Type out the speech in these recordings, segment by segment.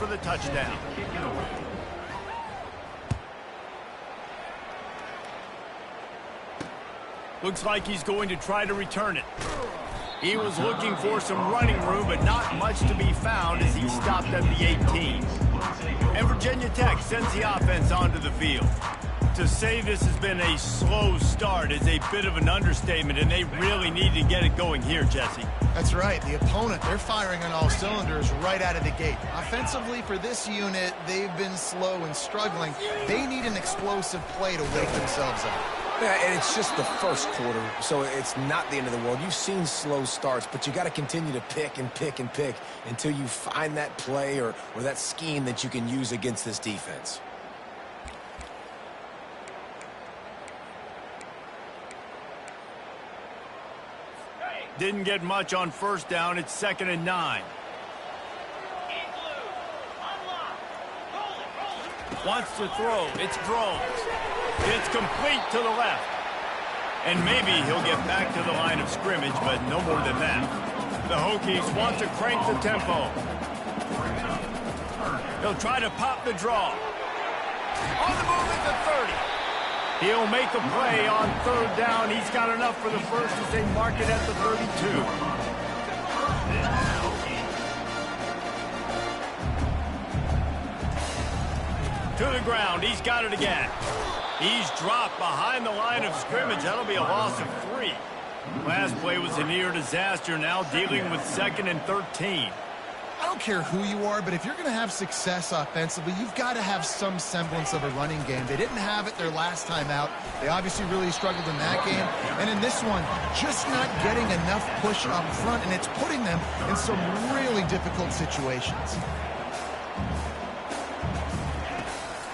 for the touchdown. Looks like he's going to try to return it. He was looking for some running room, but not much to be found as he stopped at the 18. And Virginia Tech sends the offense onto the field. To say this has been a slow start is a bit of an understatement, and they really need to get it going here, Jesse. That's right. The opponent, they're firing on all cylinders right out of the gate. Offensively, for this unit, they've been slow and struggling. They need an explosive play to wake themselves up. Yeah, and it's just the first quarter, so it's not the end of the world. You've seen slow starts, but you got to continue to pick and pick and pick until you find that play or that scheme that you can use against this defense. Didn't get much on first down. It's 2nd and 9. Wants to throw. It's Drones. It's complete to the left. And maybe he'll get back to the line of scrimmage, but no more than that. The Hokies want to crank the tempo. He'll try to pop the draw. On the move at the 30. He'll make a play on 3rd down. He's got enough for the first as they mark it at the 32. To the ground. He's got it again. He's dropped behind the line of scrimmage. That'll be a loss of 3. Last play was a near disaster. Now dealing with 2nd and 13. I don't care who you are, but if you're going to have success offensively, you've got to have some semblance of a running game. They didn't have it their last time out. They obviously really struggled in that game. And in this one, just not getting enough push up front, and it's putting them in some really difficult situations.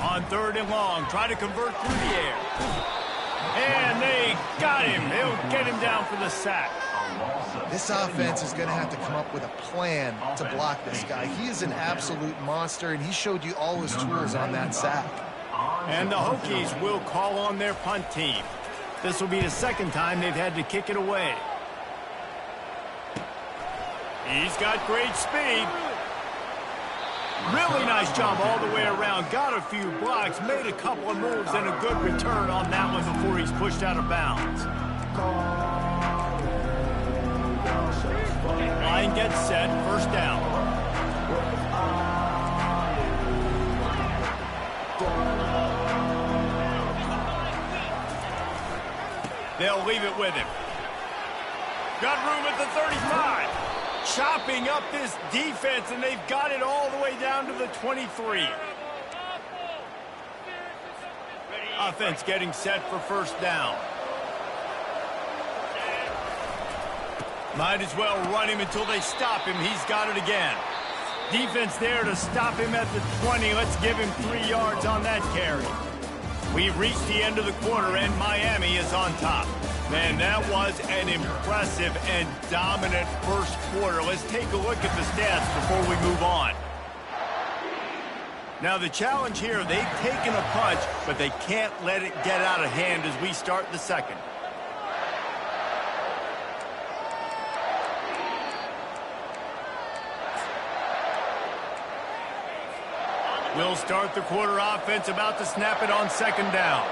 On 3rd and long, try to convert through the air. And they got him. They'll get him down for the sack. This offense is going to have to come up with a plan to block this guy. He is an absolute monster, and he showed you all his tools on that sack. And the Hokies will call on their punt team. This will be the 2nd time they've had to kick it away. He's got great speed. Really nice job all the way around. Got a few blocks, made a couple of moves, and a good return on that one before he's pushed out of bounds. Line gets set, 1st down. They'll leave it with him. Got room at the 35. Chopping up this defense, and they've got it all the way down to the 23. Offense getting set for 1st down. Might as well run him until they stop him. He's got it again. Defense there to stop him at the 20. Let's give him 3 yards on that carry. We've reached the end of the quarter, and Miami is on top. Man, that was an impressive and dominant first quarter. Let's take a look at the stats before we move on. Now, the challenge here, they've taken a punch, but they can't let it get out of hand as we start the 2nd. We'll start the quarter offense, about to snap it on 2nd down.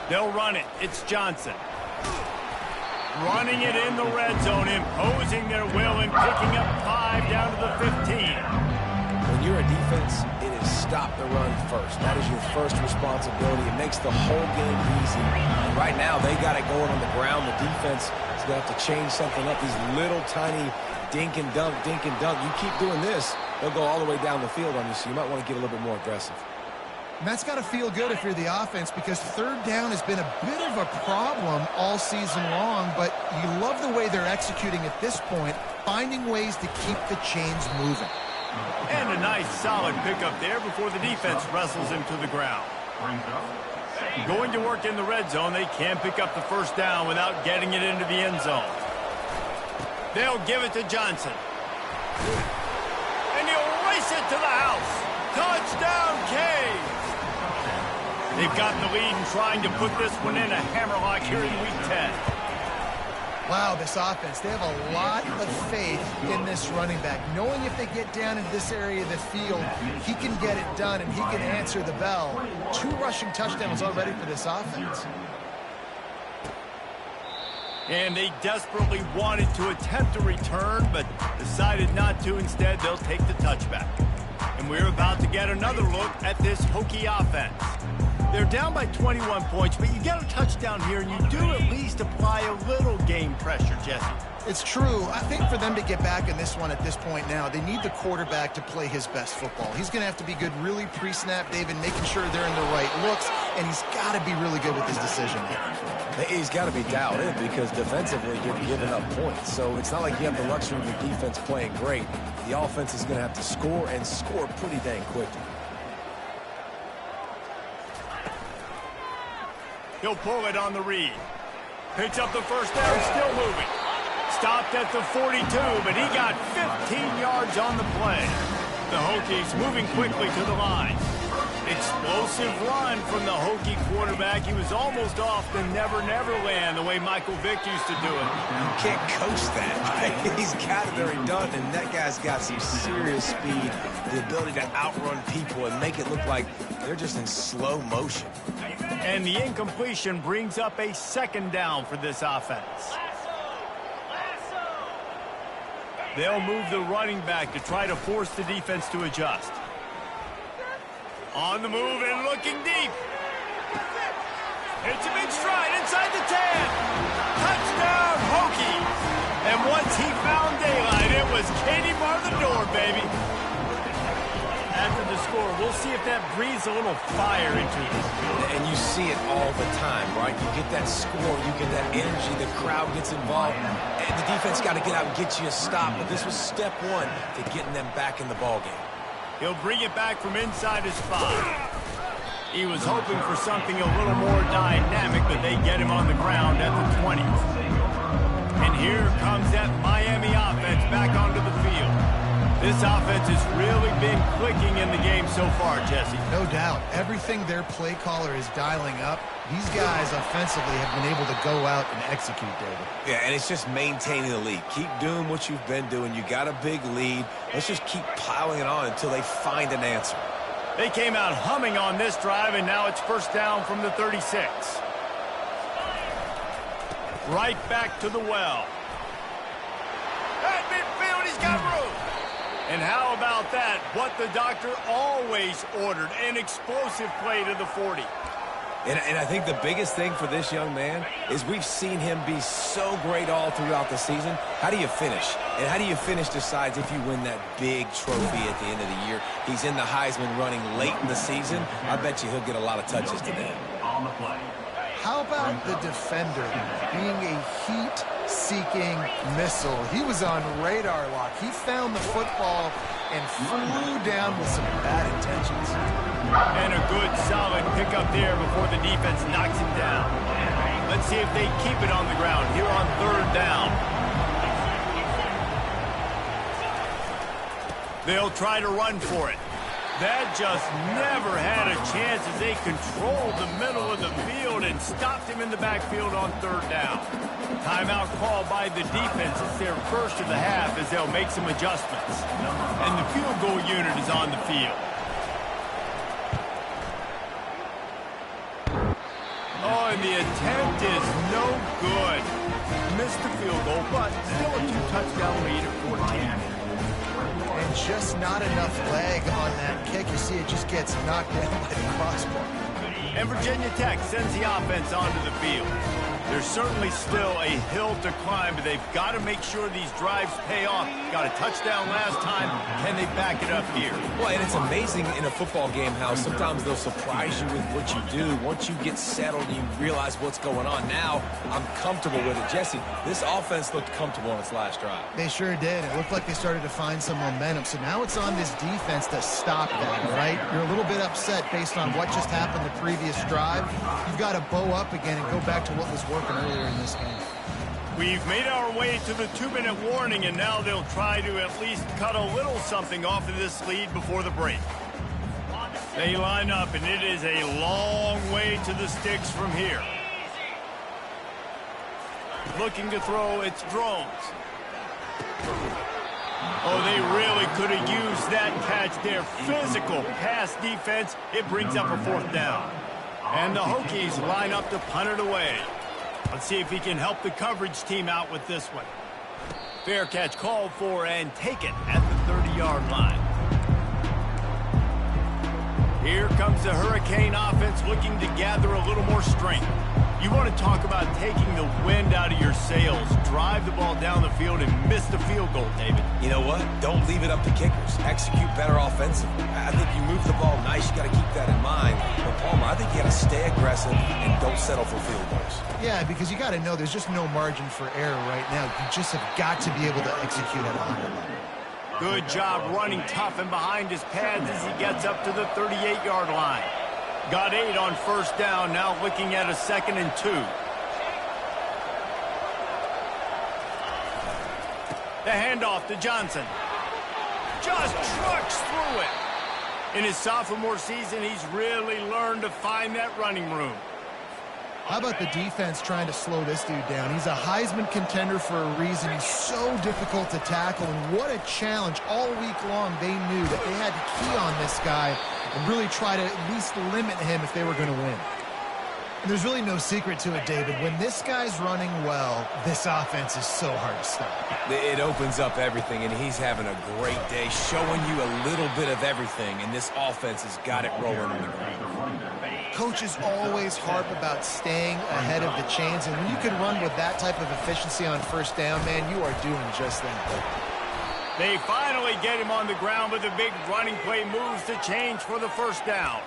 They'll run it. It's Johnson. Running it in the red zone, imposing their will and picking up 5 down to the 15. When you're a defense, it is stop the run first. That is your first responsibility. It makes the whole game easy. And right now, they got it going on the ground. The defense is going to have to change something up. These little tiny dink and dunk, dink and dunk. You keep doing this, they'll go all the way down the field on you, so you might want to get a little bit more aggressive. And that's got to feel good if you're the offense, because 3rd down has been a bit of a problem all season long, but you love the way they're executing at this point, finding ways to keep the chains moving. And a nice solid pickup there before the defense wrestles him to the ground. Going to work in the red zone, they can't pick up the 1st down without getting it into the end zone. They'll give it to Johnson. And he'll race it to the house. Touchdown, Canes! They've gotten the lead and trying to put this one in a hammerlock here in Week 10. Wow, this offense, they have a lot of faith in this running back. Knowing if they get down in this area of the field, he can get it done and he can answer the bell. 2 rushing touchdowns already for this offense. And they desperately wanted to attempt a return, but decided not to. Instead, they'll take the touchback. And we're about to get another look at this Hokie offense. They're down by 21 points, but you get a touchdown here, and you do at least apply a little game pressure, Jesse. It's true. I think for them to get back in this one at this point now, they need the quarterback to play his best football. He's going to have to be good really pre-snap, David, making sure they're in the right looks, and he's got to be really good with his decision. He's got to be dialed in because defensively you're giving up points. So it's not like you have the luxury of your defense playing great. The offense is going to have to score and score pretty dang quickly. He'll pull it on the read. Picks up the first down, still moving. Stopped at the 42, but he got 15 yards on the play. The Hokies moving quickly to the line. Explosive run from the Hokie quarterback. He was almost off the Never Never Land, the way Michael Vick used to do it. You can't coach that. He's got it there and done, and that guy's got some serious speed, the ability to outrun people and make it look like they're just in slow motion. And the incompletion brings up a 2nd down for this offense. They'll move the running back to try to force the defense to adjust. On the move and looking deep. Hits him in stride inside the 10. Touchdown, Hokies. And once he found daylight, it was Katie bar the door, baby. After the score, we'll see if that breathes a little fire into it. And you see it all the time, right? You get that score, you get that energy, the crowd gets involved, and the defense got to get out and get you a stop. But this was step 1 to getting them back in the ballgame. He'll bring it back from inside his 5. He was hoping for something a little more dynamic, but they get him on the ground at the 20. And here comes that Miami offense back onto the field. This offense has really been clicking in the game so far, Jesse. No doubt. Everything their play caller is dialing up, these guys offensively have been able to go out and execute, David. Yeah, and it's just maintaining the lead. Keep doing what you've been doing. You got a big lead. Let's just keep piling it on until they find an answer. They came out humming on this drive, and now it's 1st down from the 36. Right back to the well. At midfield, he's got room. And how about that? What the doctor always ordered, an explosive play to the 40. And I think the biggest thing for this young man is we've seen him be so great all throughout the season. How do you finish? And how do you finish decides if you win that big trophy at the end of the year. He's in the Heisman running late in the season. I bet you he'll get a lot of touches today. On the play. How about the defender being a heat-seeking missile? He was on radar lock. He found the football and flew down with some bad intentions. And a good, solid pickup there before the defense knocks him down. Let's see if they keep it on the ground here on 3rd down. They'll try to run for it. That just never had a chance as they controlled the middle of the field and stopped him in the backfield on 3rd down. Timeout called by the defense. It's their first of the half as they'll make some adjustments. And the field goal unit is on the field. Oh, and the attempt is no good. Missed the field goal, but still a 2-touchdown lead at 14. And just not enough leg on that kick. You see it just gets knocked down by the crossbar. And Virginia Tech sends the offense onto the field. There's certainly still a hill to climb, but they've got to make sure these drives pay off. Got a touchdown last time. Can they back it up here? Well, and it's amazing in a football game how sometimes they'll surprise you with what you do. Once you get settled and you realize what's going on, now I'm comfortable with it. Jesse, this offense looked comfortable on its last drive. They sure did. It looked like they started to find some momentum. So now it's on this defense to stop that, right? You're a little bit upset based on what just happened the previous drive. You've got to bow up again and go back to what was working earlier in this game. We've made our way to the 2-minute warning, and now they'll try to at least cut a little something off of this lead before the break. They line up, and it is a long way to the sticks from here. Looking to throw, it's drones. Oh, they really could have used that catch there. Physical pass defense. It brings up a 4th down. And the Hokies line up to punt it away. Let's see if he can help the coverage team out with this one. Fair catch called for and taken at the 30-yard line. Here comes the Hurricane offense looking to gather a little more strength. You want to talk about taking the wind out of your sails. Drive the ball down the field and miss the field goal, David. You know what? Don't leave it up to kickers. Execute better offensively. I think you move the ball nice. You got to keep that in mind. But, Palmer, I think you got to stay aggressive and don't settle for field goals. Yeah, because you got to know there's just no margin for error right now. You just have got to be able to execute at a higher level. Good job running tough and behind his pads as he gets up to the 38-yard line. Got 8 on 1st down, now looking at a 2nd and 2. The handoff to Johnson. Just trucks through it. In his sophomore season, he's really learned to find that running room. How about the defense trying to slow this dude down? He's a Heisman contender for a reason. He's so difficult to tackle, and what a challenge. All week long, they knew that they had to key on this guy and really try to at least limit him if they were going to win. And there's really no secret to it, David. When this guy's running well, this offense is so hard to stop. It opens up everything, and he's having a great day, showing you a little bit of everything, and this offense has got it rolling on the ground. Coaches always harp about staying ahead of the chains, and when you can run with that type of efficiency on 1st down, man, you are doing just that. They finally get him on the ground, but the big running play moves the change for the 1st down.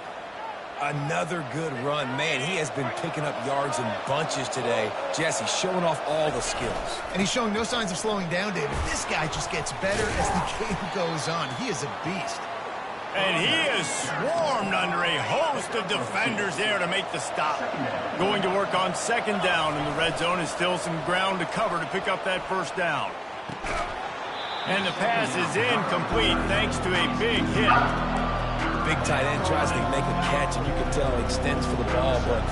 Another good run. Man, he has been picking up yards in bunches today. Jesse showing off all the skills. And he's showing no signs of slowing down, David. This guy just gets better as the game goes on. He is a beast. And he is swarmed under a host of defenders there to make the stop. Going to work on 2nd down, and the red zone is still some ground to cover to pick up that 1st down. And the pass is incomplete thanks to a big hit. Big tight end tries to make a catch, and you can tell he extends for the ball, but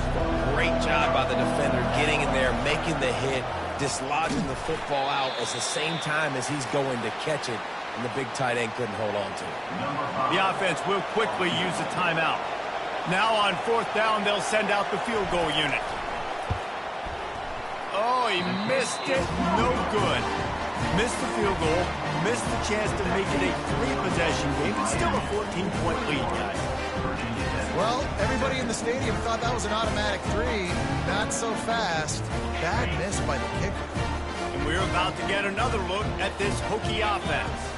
great job by the defender getting in there, making the hit, dislodging the football out at the same time as he's going to catch it, and the big tight end couldn't hold on to it. The offense will quickly use a timeout. Now on 4th down, they'll send out the field goal unit. Oh, he missed it. No good. Missed the field goal, missed the chance to make it a 3-possession game. It's still a 14-point lead, guys. Well, everybody in the stadium thought that was an automatic 3. Not so fast. Bad miss by the kicker. And we're about to get another look at this Hokie offense.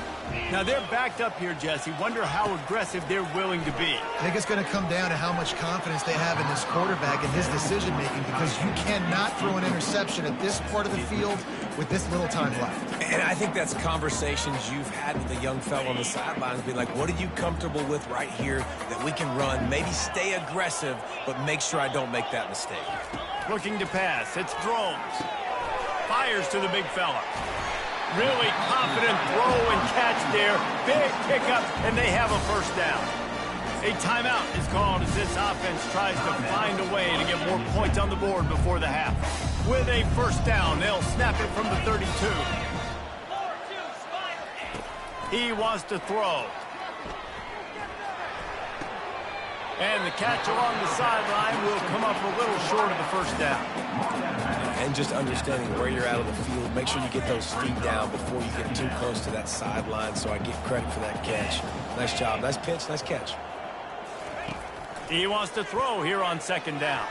Now, they're backed up here, Jesse. Wonder how aggressive they're willing to be. I think it's going to come down to how much confidence they have in this quarterback and his decision-making, because you cannot throw an interception at this part of the field with this little time left. And I think that's conversations you've had with the young fellow on the sidelines. Be like, what are you comfortable with right here that we can run? Maybe stay aggressive, but make sure I don't make that mistake. Looking to pass. It's Drones. Fires to the big fella. Really confident throw and catch there. Big pickup, and they have a 1st down. A timeout is called as this offense tries to find a way to get more points on the board before the half. With a 1st down, they'll snap it from the 32. He wants to throw. And the catch along the sideline will come up a little short of the 1st down. And just understanding where you're out of the field, make sure you get those feet down before you get too close to that sideline, so I get credit for that catch. Nice job. Nice pitch. Nice catch. He wants to throw here on 2nd down.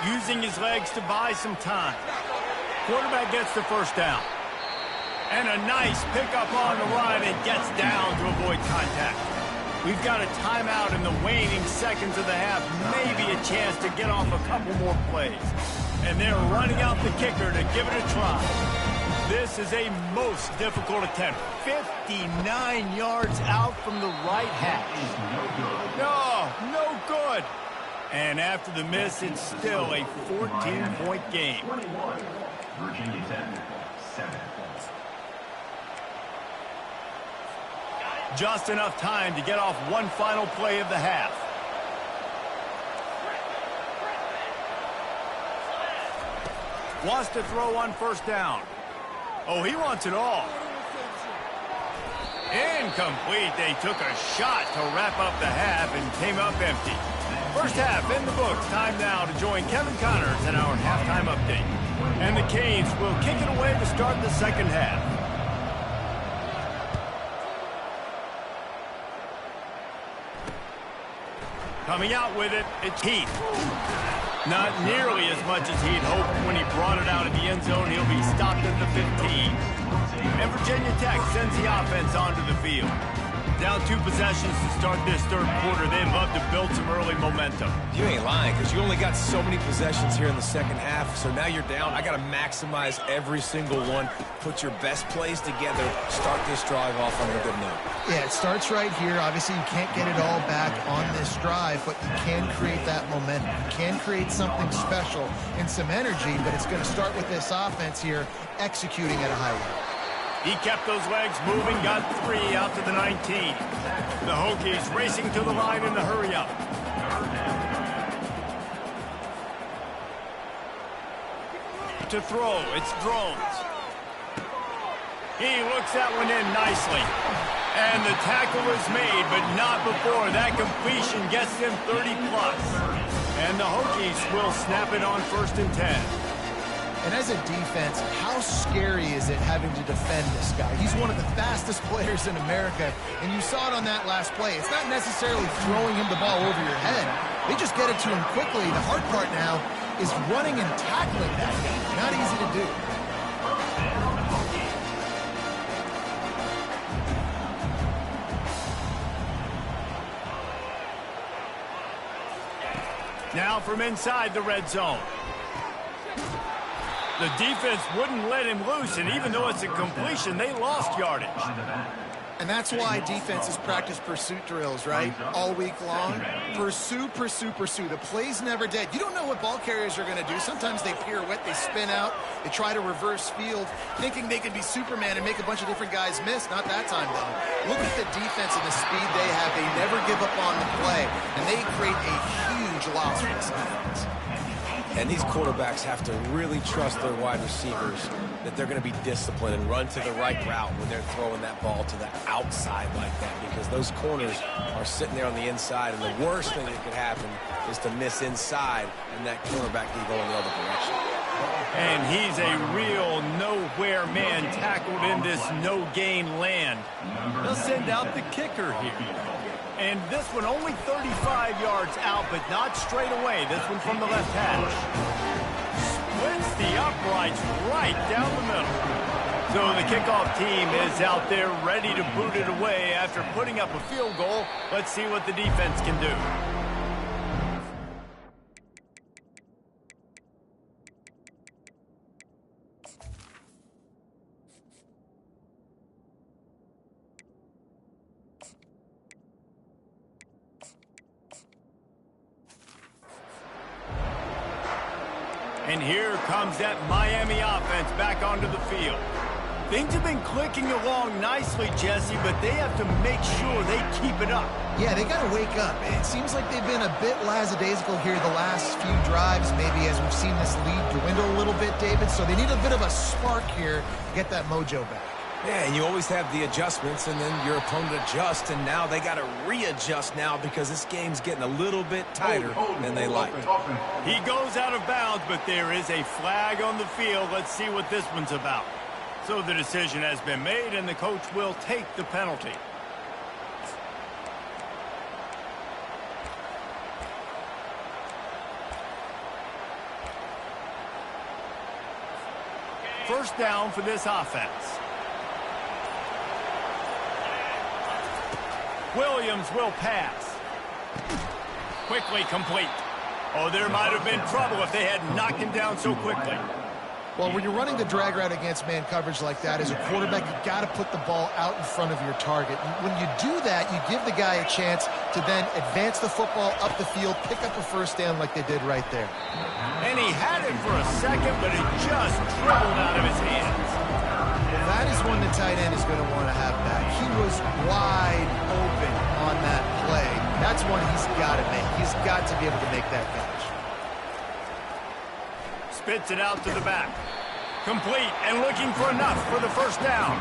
Using his legs to buy some time. Quarterback gets the 1st down. And a nice pickup on the run and gets down to avoid contact. We've got a timeout in the waning seconds of the half. Maybe a chance to get off a couple more plays. And they're running out the kicker to give it a try. This is a most difficult attempt. 59 yards out from the right hash. No good. And after the miss, it's still a 14-point game. Virginia Tech, 7 points. Just enough time to get off one final play of the half. Wants to throw on first down. Oh, he wants it all. Incomplete. They took a shot to wrap up the half and came up empty. First half in the books. Time now to join Kevin Connors in our halftime update. And the Canes will kick it away to start the second half. Coming out with it, it's Heath. Not nearly as much as he'd hoped when he brought it out of the end zone. He'll be stopped at the 15. And Virginia Tech sends the offense onto the field. Down 2 possessions to start this third quarter. They'd love to build some early momentum. You ain't lying, because you only got so many possessions here in the second half, so now you're down. I got to maximize every single one, put your best plays together, start this drive off on a good note. Yeah, it starts right here. Obviously, you can't get it all back on this drive, but you can create that momentum. You can create something special and some energy, but it's going to start with this offense here executing at a high level. He kept those legs moving, got 3 out to the 19. The Hokies racing to the line in the hurry-up. To throw, it's Drones. He looks that one in nicely. And the tackle is made, but not before that completion gets him 30+. And the Hokies will snap it on 1st and 10. And as a defense, how scary is it having to defend this guy? He's one of the fastest players in America, and you saw it on that last play. It's not necessarily throwing him the ball over your head. They just get it to him quickly. The hard part now is running and tackling that guy. Not easy to do. Now from inside the red zone. The defense wouldn't let him loose, and even though it's a completion, they lost yardage. And that's why defenses practice pursuit drills, right? All week long. Pursue, pursue, pursue. The play's never dead. You don't know what ball carriers are going to do. Sometimes they pirouette, they spin out, they try to reverse field, thinking they could be Superman and make a bunch of different guys miss. Not that time, though. Look at the defense and the speed they have. They never give up on the play, and they create a huge loss for this offense. And these quarterbacks have to really trust their wide receivers that they're going to be disciplined and run to the right route when they're throwing that ball to the outside like that, because those corners are sitting there on the inside, and the worst thing that could happen is to miss inside and that cornerback can go in the other direction. And he's a real nowhere man tackled in this no-gain land. They'll send out the kicker here. And this one only 35 yards out, but not straight away. This one from the left hash. Splits the uprights right down the middle. So the kickoff team is out there ready to boot it away after putting up a field goal. Let's see what the defense can do. And here comes that Miami offense back onto the field. Things have been clicking along nicely, Jesse, but they have to make sure they keep it up. Yeah, they got to wake up. It seems like they've been a bit lackadaisical here the last few drives, maybe as we've seen this lead dwindle a little bit, David. So they need a bit of a spark here to get that mojo back. Yeah, and you always have the adjustments, and then your opponent adjusts, and now they got to readjust now because this game's getting a little bit tighter than they like. He goes out of bounds, but there is a flag on the field. Let's see what this one's about. So the decision has been made, and the coach will take the penalty. First down for this offense. Williams will pass. Quickly complete. Oh, there might have been trouble if they had knocked him down so quickly. Well, when you're running the drag route against man coverage like that, as a quarterback, you got to put the ball out in front of your target. When you do that, you give the guy a chance to then advance the football up the field, pick up a first down like they did right there. And he had it for a second, but it just dribbled out of his hands. That is one the tight end is going to want to have back. He was wide open on that play. That's one he's got to make. He's got to be able to make that catch. spits it out to the back. Complete and looking for enough for the first down.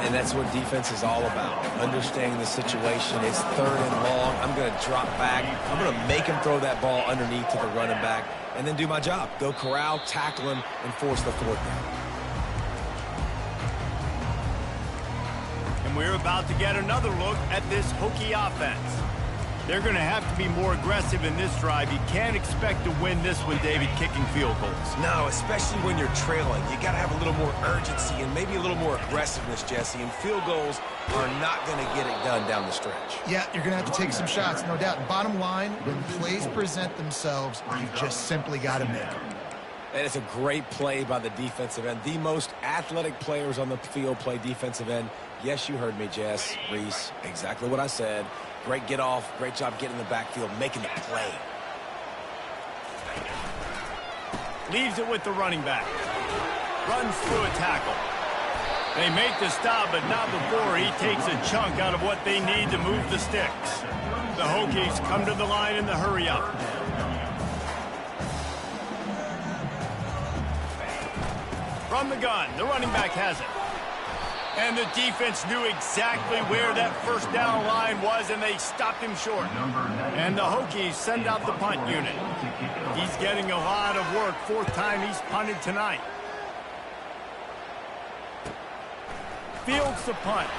And that's what defense is all about, understanding the situation. It's 3rd and long. I'm going to drop back. I'm going to make him throw that ball underneath to the running back and then do my job. Go corral, tackle him, and force the 4th down. And we're about to get another look at this Hokie offense. They're going to have to be more aggressive in this drive. You can't expect to win this one, David, kicking field goals. No, especially when you're trailing. You got to have a little more urgency and maybe a little more aggressiveness, Jesse. And field goals are not going to get it done down the stretch. Yeah, you're going to have to take some shots, no doubt. Bottom line, when plays present themselves, you just simply got to make them. And it's a great play by the defensive end. The most athletic players on the field play defensive end. Yes, you heard me, Jess, Reese. Exactly what I said. Great get off. Great job getting in the backfield, making the play. Leaves it with the running back. Runs through a tackle. They make the stop, but not before he takes a chunk out of what they need to move the sticks. The Hokies come to the line in the hurry-up. From the gun, the running back has it. And the defense knew exactly where that first down line was, and they stopped him short. And the Hokies send out the punt unit. He's getting a lot of work. 4th time he's punted tonight. Fields the punt.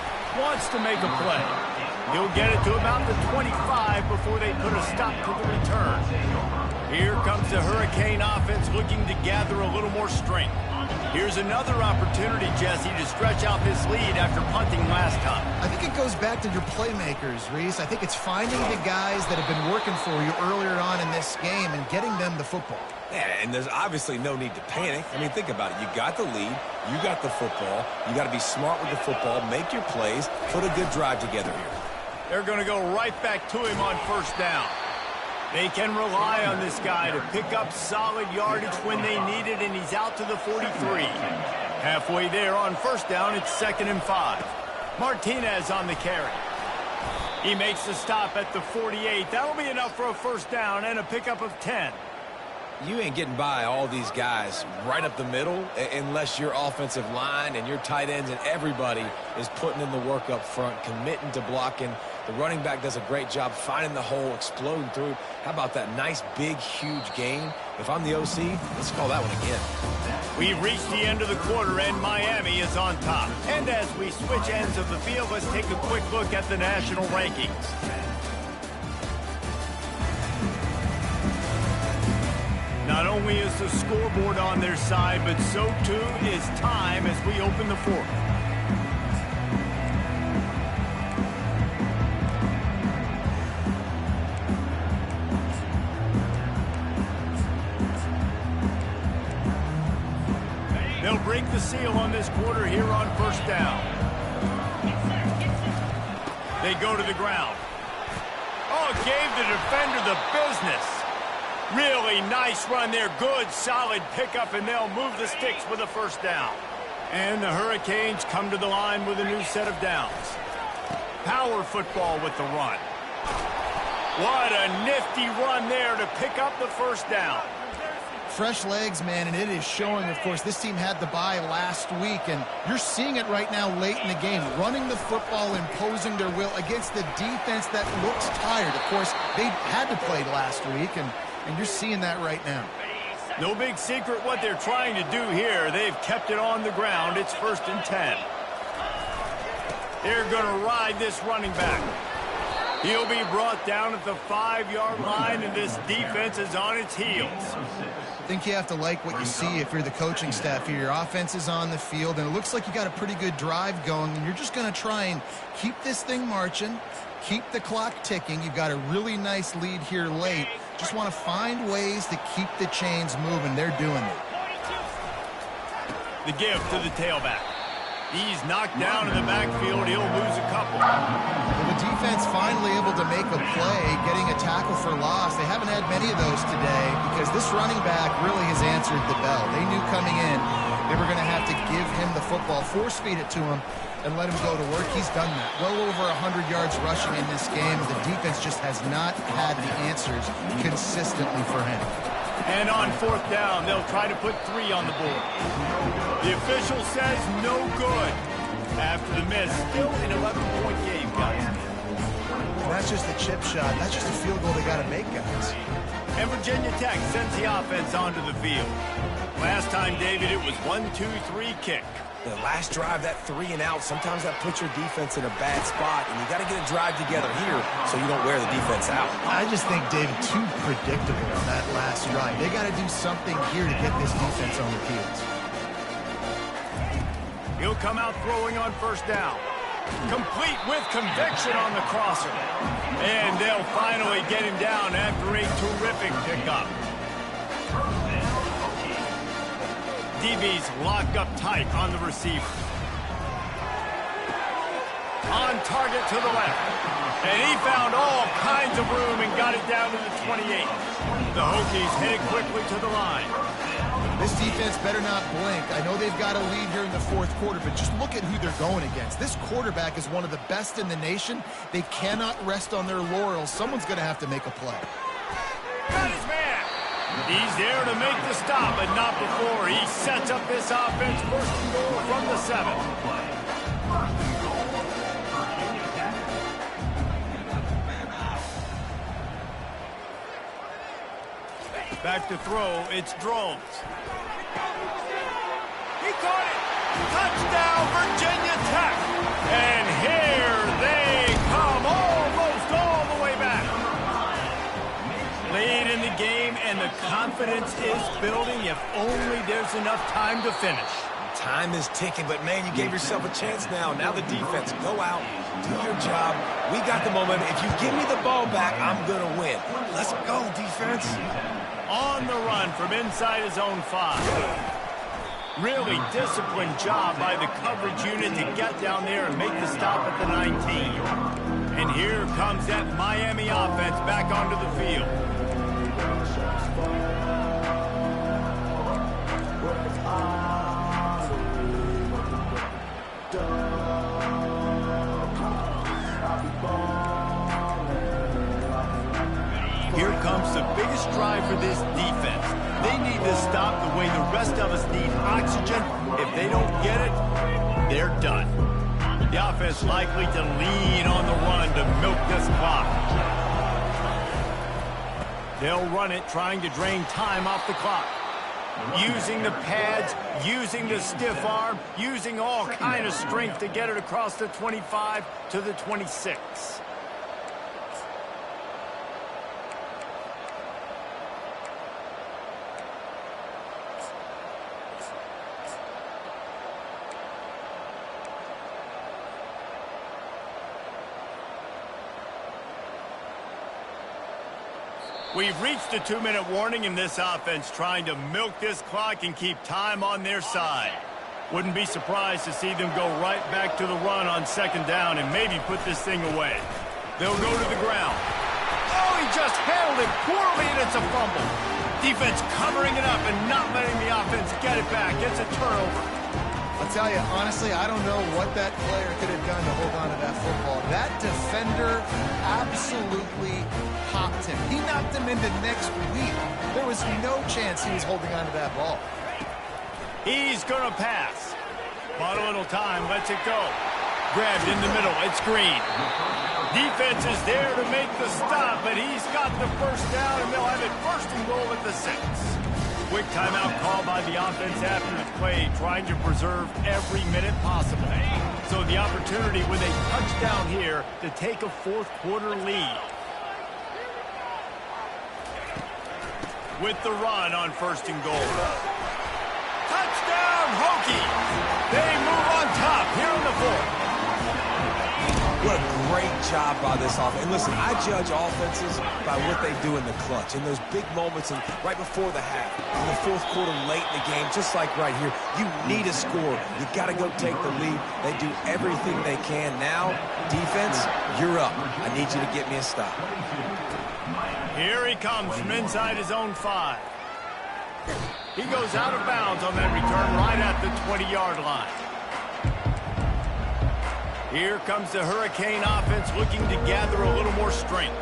Wants to make a play. He'll get it to about the 25 before they put a stop to the return. Here comes the Hurricane offense looking to gather a little more strength. Here's another opportunity, Jesse, to stretch out this lead after punting last time. I think it goes back to your playmakers, Reese. I think it's finding the guys that have been working for you earlier on in this game and getting them the football. Yeah, and there's obviously no need to panic. I mean, think about it. You got the lead. You got the football. You got to be smart with the football. Make your plays. Put a good drive together here. They're going to go right back to him on first down. They can rely on this guy to pick up solid yardage when they need it, and he's out to the 43. Halfway there on first down, it's 2nd and 5. Martinez on the carry. He makes the stop at the 48. That'll be enough for a first down and a pickup of 10. You ain't getting by all these guys right up the middle unless your offensive line and your tight ends and everybody is putting in the work up front, committing to blocking. The running back does a great job finding the hole, exploding through. How about that nice, big, huge gain? If I'm the OC, let's call that one again. We've reached the end of the quarter, and Miami is on top. And as we switch ends of the field, let's take a quick look at the national rankings. Not only is the scoreboard on their side, but so too is time as we open the 4th. They'll break the seal on this quarter here on first down. They go to the ground. Oh, gave the defender the business. Really nice run there. Good, solid pickup, and they'll move the sticks with a first down. And the Hurricanes come to the line with a new set of downs. Power football with the run. What a nifty run there to pick up the first down. Fresh legs, man, and it is showing. Of course, this team had the bye last week, and you're seeing it right now late in the game. Running the football, imposing their will against the defense that looks tired. Of course, they had to play last week, and you're seeing that right now. No big secret what they're trying to do here. They've kept it on the ground. It's 1st and 10. They're going to ride this running back. He'll be brought down at the 5-yard line, and this defense is on its heels. I think you have to like what you see if you're the coaching staff here. Your offense is on the field, and it looks like you got a pretty good drive going, and you're just going to try and keep this thing marching, keep the clock ticking. You've got a really nice lead here late. Just want to find ways to keep the chains moving. They're doing it. The give to the tailback. He's knocked down in the backfield. He'll lose a couple. Well, the defense finally able to make a play, getting a tackle for loss. They haven't had many of those today because this running back really has answered the bell. They knew coming in they were going to have to give him the football, force feed it to him, and let him go to work. He's done that. Well over 100 yards rushing in this game. The defense just has not had the answers consistently for him. And on fourth down, they'll try to put 3 on the board. The official says no good. After the miss, still an 11-point game, guys. That's just a chip shot. That's just a field goal they got to make, guys. And Virginia Tech sends the offense onto the field. Last time, David, it was 1-2-3 kick. The last drive, that 3 and out, sometimes that puts your defense in a bad spot, and you got to get a drive together here so you don't wear the defense out. I just think, David, too predictable on that last drive. They got to do something here to get this defense on their heels. He'll come out throwing on first down. Complete with conviction on the crosser. And they'll finally get him down after a terrific pickup. DB's locked up tight on the receiver. On target to the left. And he found all kinds of room and got it down to the 28. The Hokies headed quickly to the line. This defense better not blink. I know they've got a lead here in the fourth quarter, but just look at who they're going against. This quarterback is one of the best in the nation. They cannot rest on their laurels. Someone's going to have to make a play. Got his man. He's there to make the stop, but not before. He sets up this offense, first and goal from the 7. Back to throw, it's Drones. He caught it! Touchdown, Virginia Tech! And here they come, almost all the way back. Late in the game, and the confidence is building if only there's enough time to finish. Time is ticking, but man, you gave yourself a chance now. Now the defense, go out, do your job. We got the momentum. If you give me the ball back, I'm going to win. Let's go, defense. On the run from inside his own 5. Really disciplined job by the coverage unit to get down there and make the stop at the 19. And here comes that Miami offense back onto the field. Here comes the biggest drive for this defense. They need to stop the way the rest of us need oxygen. If they don't get it, they're done. The offense likely to lean on the run to milk this clock. They'll run it, trying to drain time off the clock. Using the pads, using the stiff arm, using all kind of strength to get it across the 25 to the 26. We've reached a 2-minute warning in this offense, trying to milk this clock and keep time on their side. Wouldn't be surprised to see them go right back to the run on second down and maybe put this thing away. They'll go to the ground. Oh, he just handled it poorly, and it's a fumble. Defense covering it up and not letting the offense get it back. It's a turnover. I'll tell you, honestly, I don't know what that player could have done to hold on to that football. That defender absolutely popped him. He knocked him into next week. There was no chance he was holding on to that ball. He's going to pass. Bought a little time, lets it go. Grabbed in the middle, it's Green. Defense is there to make the stop, but he's got the first down, and they'll have it first and goal at the 6. Quick timeout call by the offense after the play, trying to preserve every minute possible. So the opportunity with a touchdown here to take a fourth quarter lead. With the run on first and goal. Touchdown, Hokies! They move on top here in the fourth. What a great job by this offense. And listen, I judge offenses by what they do in the clutch, in those big moments and right before the half, in the fourth quarter, late in the game, just like right here. You need a score. You got to go take the lead. They do everything they can. Now, defense, you're up. I need you to get me a stop. Here he comes from inside his own 5. He goes out of bounds on that return right at the 20-yard line. Here comes the Hurricane offense looking to gather a little more strength.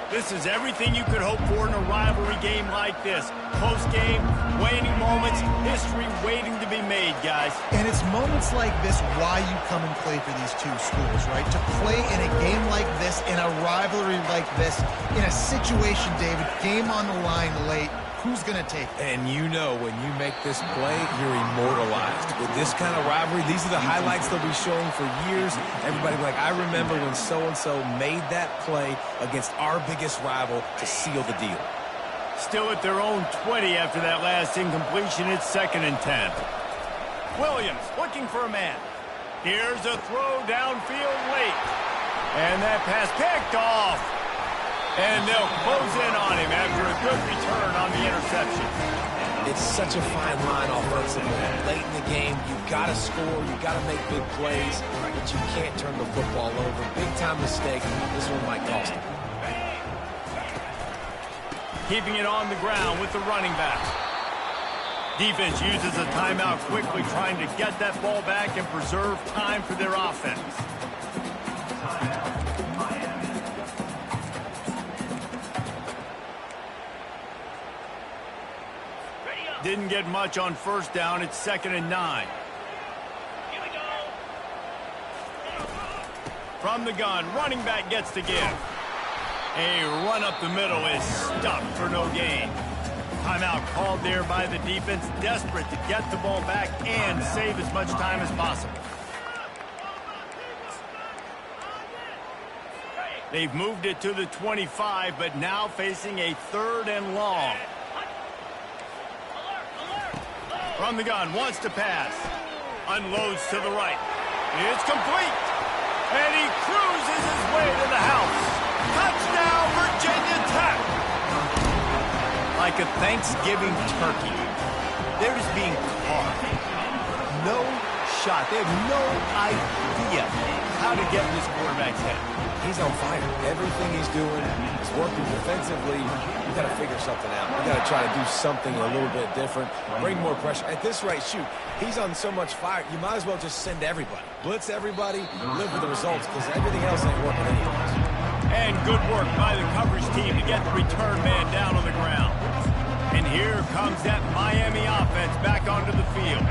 This is everything you could hope for in a rivalry game like this. Close game, waning moments, history waiting to be made, guys. And it's moments like this why you come and play for these two schools, right? To play in a game like this, in a rivalry like this, in a situation, David, game on the line late, who's going to take it? And you know when you make this play, you're immortalized. With this kind of rivalry, these are the highlights they'll be showing for years. Everybody will be like, I remember when so-and-so made that play against our biggest rival to seal the deal. Still at their own 20 after that last incompletion. It's 2nd and 10. Williams looking for a man. Here's a throw downfield late. And that pass picked off. And they'll close in on him after a good return on the interception. It's such a fine line offensively. Late in the game, you've got to score, you've got to make big plays, but you can't turn the football over. Big-time mistake. This one might cost him. Keeping it on the ground with the running back. Defense uses a timeout quickly, trying to get that ball back and preserve time for their offense. Didn't get much on 1st down. It's 2nd and 9. Here we go. From the gun, running back gets to give. A run up the middle is stuffed for no gain. Timeout called there by the defense, desperate to get the ball back and save as much time as possible. They've moved it to the 25, but now facing a 3rd and long. From the gun, wants to pass. Unloads to the right. It's complete. And he cruises his way to the house. Touchdown, Virginia Tech. Like a Thanksgiving turkey. They're just being caught. No shot. They have no idea how to get in this quarterback's head. He's on fire. Everything he's doing is working defensively. You got to figure something out. You got to try to do something a little bit different. Bring more pressure. At this rate, shoot, he's on so much fire, you might as well just send everybody. Blitz everybody, live with the results, because everything else ain't working anyways. And good work by the coverage team to get the return man down on the ground. And here comes that Miami offense back onto the field.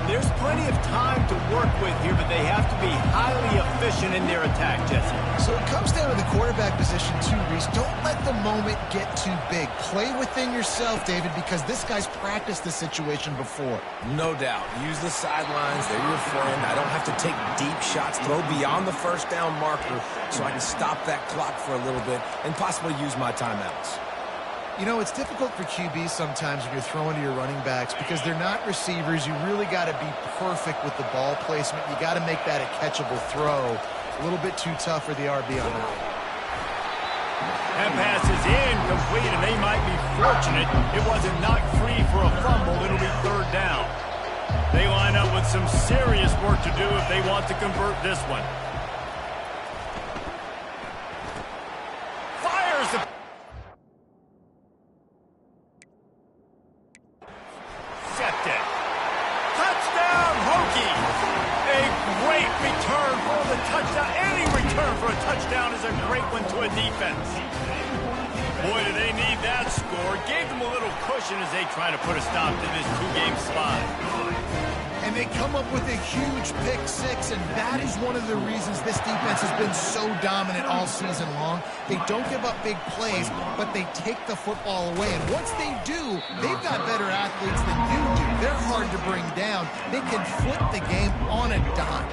There's plenty of time to work with here, but they have to be highly efficient in their attack, Jesse. So it comes down to the quarterback position too, Reese. Don't let the moment get too big. Play within yourself, David, because this guy's practiced this situation before. No doubt. Use the sidelines. They're your friend. I don't have to take deep shots. Throw beyond the 1st down marker so I can stop that clock for a little bit and possibly use my timeouts. You know, it's difficult for QBs sometimes when you're throwing to your running backs because they're not receivers. You really got to be perfect with the ball placement. You got to make that a catchable throw. A little bit too tough for the RB on that one. That pass is incomplete, and they might be fortunate it wasn't knocked free for a fumble. It'll be 3rd down. They line up with some serious work to do if they want to convert this one. Fires the... Touchdown, Hokie! A great return for the touchdown. Any return for a touchdown is a great one to a defense. Boy, do they need that score. Gave them a little cushion as they try to put a stop to this 2-game slide. And they come up with a huge pick 6, and that is one of the reasons this defense has been so dominant all season long. They don't give up big plays, but they take the football away. And once they do, they've got better athletes than you do. They're hard to bring down. They can flip the game on a dime.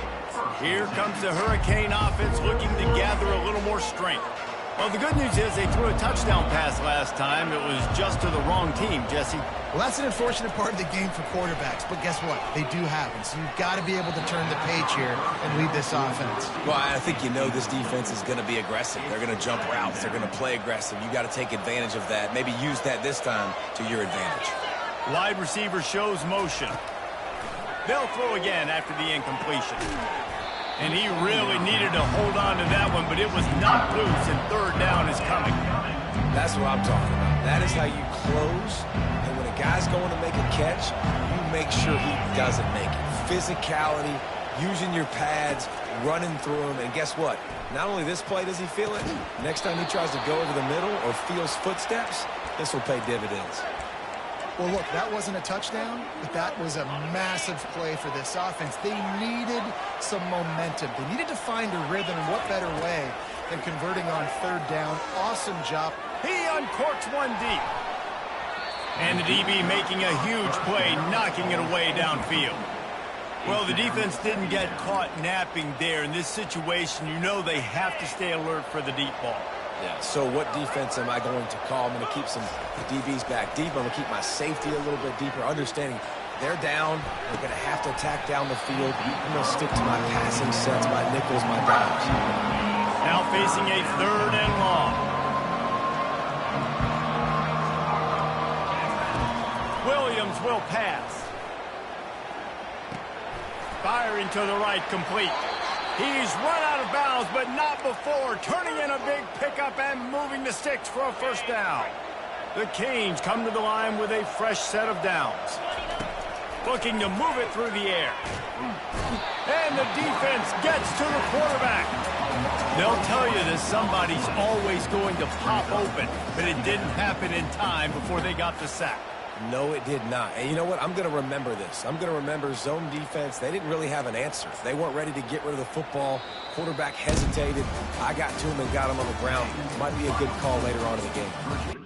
Here comes the Hurricane offense looking to gather a little more strength. Well, the good news is they threw a touchdown pass last time. It was just to the wrong team, Jesse. Well, that's an unfortunate part of the game for quarterbacks, but guess what? They do happen. So you've got to be able to turn the page here and lead this offense. Well, I think you know this defense is going to be aggressive. They're going to jump routes. They're going to play aggressive. You got to take advantage of that. Maybe use that this time to your advantage. Wide receiver shows motion. They'll throw again after the incompletion. And he really needed to hold on to that one, but it was not loose, and 3rd down is coming. That's what I'm talking about. That is how you close. And when a guy's going to make a catch, you make sure he doesn't make it. Physicality, using your pads, running through them, and guess what? Not only this play does he feel it, next time he tries to go over the middle or feels footsteps, this will pay dividends. Well, look, that wasn't a touchdown, but that was a massive play for this offense. They needed some momentum. They needed to find a rhythm, and what better way than converting on third down. Awesome job. He uncorks one deep. And the DB making a huge play, knocking it away downfield. Well, the defense didn't get caught napping there. In this situation, you know they have to stay alert for the deep ball. Yeah, so what defense am I going to call? I'm going to keep some DBs back deep. I'm going to keep my safety a little bit deeper, understanding they're down. They're going to have to attack down the field. I'm going to stick to my passing sets, my nickels, my dimes. Now facing a 3rd and long. Williams will pass. Firing to the right, complete. He's run out of bounds, but not before turning in a big pickup and moving the sticks for a first down. The Canes come to the line with a fresh set of downs. Looking to move it through the air. And the defense gets to the quarterback. They'll tell you that somebody's always going to pop open, but it didn't happen in time before they got the sack. No, it did not. And you know what? I'm going to remember this. I'm going to remember zone defense. They didn't really have an answer. They weren't ready to get rid of the football. Quarterback hesitated. I got to him and got him on the ground. Might be a good call later on in the game.